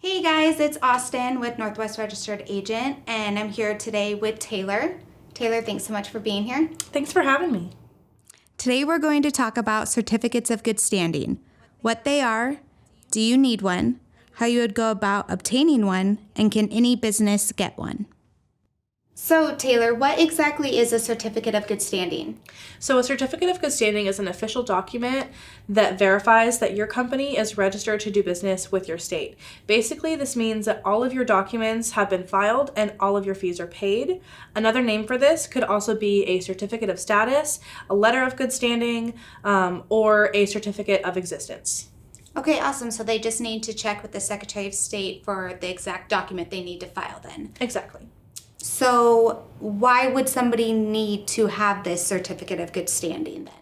Hey guys, it's Austin with Northwest Registered Agent, and I'm here today with Taylor. Taylor, thanks so much for being here. Thanks for having me. Today we're going to talk about certificates of good standing, what they are, do you need one, how you would go about obtaining one, and can any business get one? So, Taylor, what exactly is a certificate of good standing? So a certificate of good standing is an official document that verifies that your company is registered to do business with your state. Basically, this means that all of your documents have been filed and all of your fees are paid. Another name for this could also be a certificate of status, a letter of good standing, or a certificate of existence. Okay, awesome. So they just need to check with the Secretary of State for the exact document they need to file then. Exactly. So why would somebody need to have this certificate of good standing then?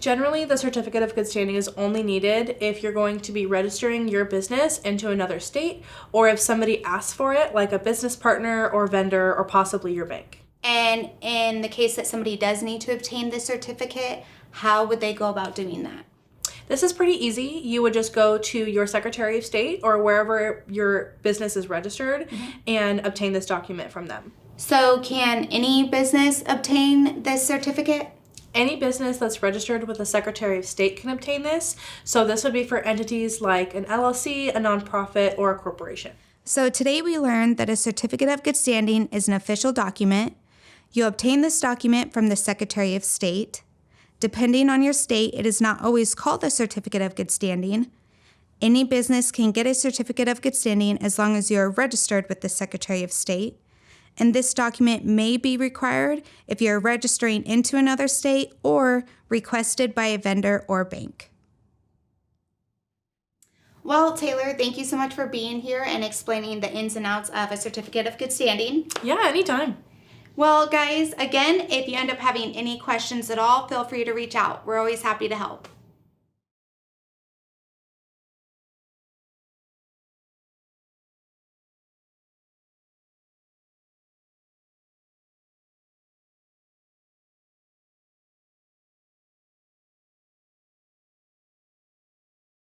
Generally, the certificate of good standing is only needed if you're going to be registering your business into another state or if somebody asks for it, like a business partner or vendor or possibly your bank. And in the case that somebody does need to obtain this certificate, how would they go about doing that? This is pretty easy. You would just go to your Secretary of State or wherever your business is registered and obtain this document from them. So can any business obtain this certificate? Any business that's registered with the Secretary of State can obtain this. So this would be for entities like an LLC, a nonprofit, or a corporation. So today we learned that a certificate of good standing is an official document. You obtain this document from the Secretary of State. Depending on your state, it is not always called a certificate of good standing. Any business can get a certificate of good standing as long as you are registered with the Secretary of State. And this document may be required if you're registering into another state or requested by a vendor or bank. Well, Taylor, thank you so much for being here and explaining the ins and outs of a certificate of good standing. Yeah, anytime. Well, guys, again, if you end up having any questions at all, feel free to reach out. We're always happy to help.